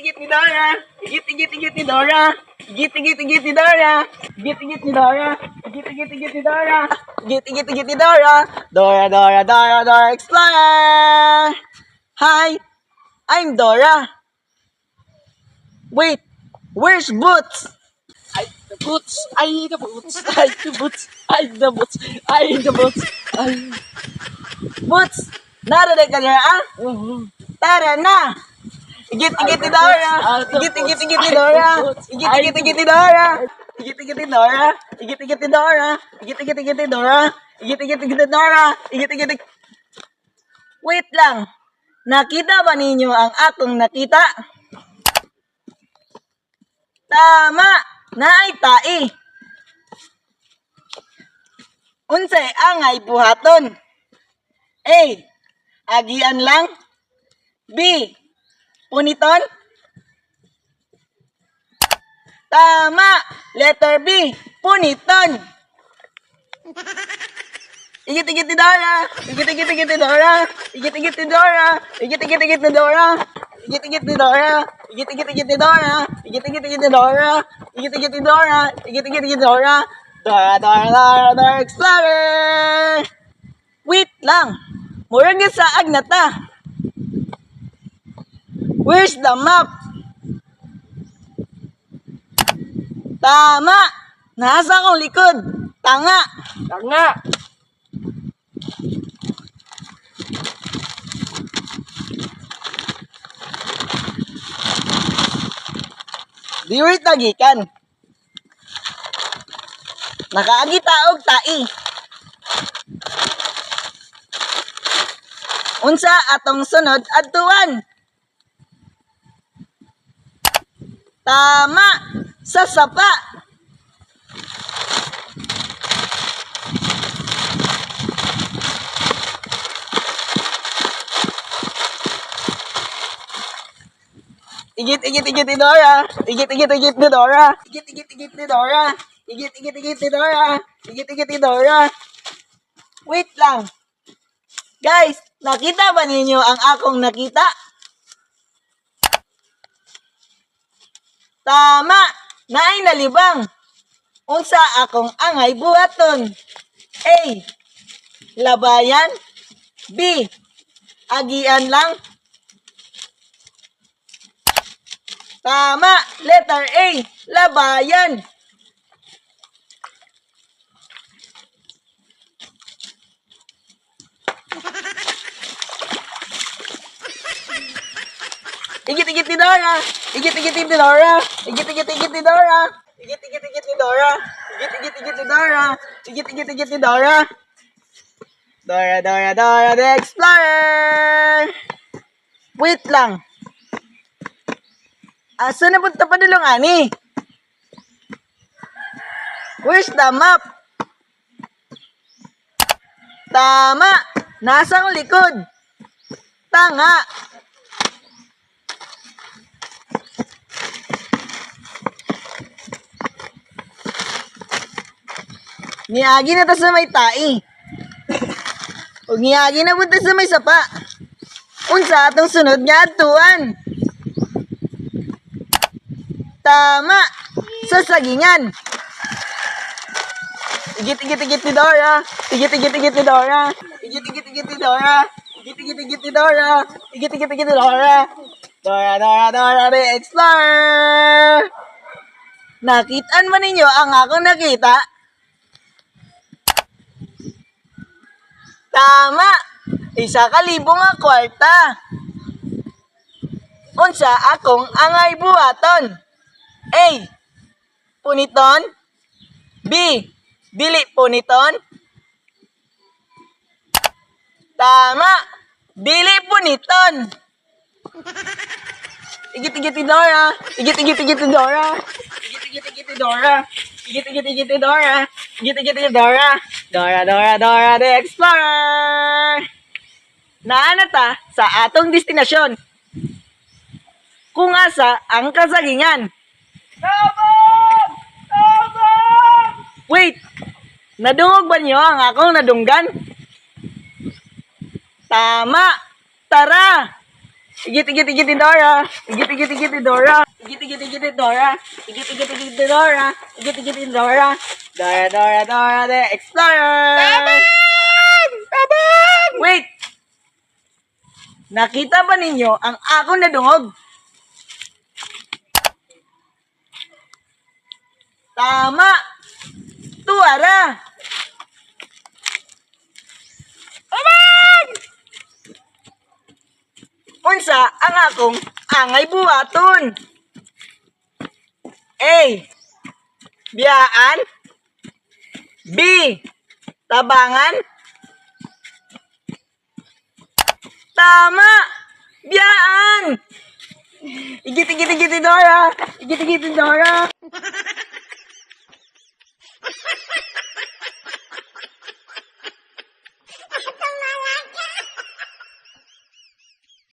Igit-igit ni Dora. Igit-igit ni Dora. Igit-igit ni Dora. Igit-igit ni Dora. Igit-igit ni Dora. Igit-igit ni Dora. Dora Explorer. Hi, I'm Dora. Wait, where's Boots? I the boots, I the boots, I the boots, I the boots, I the boots, I... Boots, narinig ka niya, ah? Tara na! Igit-igit ni Dora! Igit-igit ni Dora! Igit-igit ni Dora! Igit-igit ni Dora! Igit-igit ni Dora! Igit-igit ni Dora! Igit-igit ni Dora! Igit-igit. Wait lang! Nakita ba ninyo ang akong nakita? Tama! Naay tai! Unsay angay buhaton? A. Agian lang. B. Puniton. Tama! Letter B. Puniton. Igit-igit ni Dora. Igit-igit ni Dora. Igit-igit ni Dora. Igit-igit ni Dora. Igit-igit ni Dora. Igit-igit ni Dora. Igit-igit ni Dora. Igit-igit ni Dora. Igit-igit ni Dora. Dora Explorer. Wait lang. Murag saag na ta. Where's the map? Tama. Nasa akong likod. Tanga. Tanga. Diwit tagikan. Nakaagi taog tai. Unsa atong sunod adtuan? Tama, sa sapa. Igit-igit ni Dora. Igit-igit ni Dora. Igit-igit ni Dora. Igit-igit ni Dora. Igit-igit ni Dora. Wait lang. Guys, nakita ba ninyo ang akong nakita? Tama, naay nalibang. Unsa akong angay buhaton? A. Labayan. B. Agian lang. Tama, letter A. Labayan. Igit-igit ni Dora. Igit-igit ni Dora. Igit-igit ni Dora. Igit-igit ni Dora. Igit-igit ni Dora. Igit-igit ni Dora. Dora the Explorer. Wait lang. Asa na punta pa dulong ani? Where's the map? Tama. Nasa akong likod. Tanga. Niagi na ta sa may tai. O niagi na punta sa may sapa. Unsa atong sunod nga adtuan? Tama, sa sagingan. Igit-igit ni Dora. Igit-igit ni Dora. Igit-igit ni Dora. Igit-igit ni Dora. Igit-igit ni Dora. Dora the Explorer. Nakitaan man ninyo ang akong nakita? Tama! 1,000 nga kwarta. Unsa akong angay buhaton? A. Puniton. B. Dili puniton. Tama! Dili puniton. Igit-igit ni Dora. Igit-igit ni Dora. Igit-igit ni Dora. Igit-igit ni Dora. Igit-igit ni Dora. Dora the Explorer. Naana ta sa atong destinasyon. Kung asa ang kasagingan. Tabang! Tabang! Wait! Nadungog ba niyo ang akong nadunggan? Tama! Tara! Igit Dora. Igit Dora. Igit Dora. Igit Dora. Igit Dora. Dora the Explorer. Tabang! Wait! Nakita ba ninyo ang akong nadungog? Tama! Tuwara! Tabang! Unsa ang akong angay buhaton? A. Biyaan. B. Tabangan. Tama! Biyaan! Igit Dora! Igit Dora!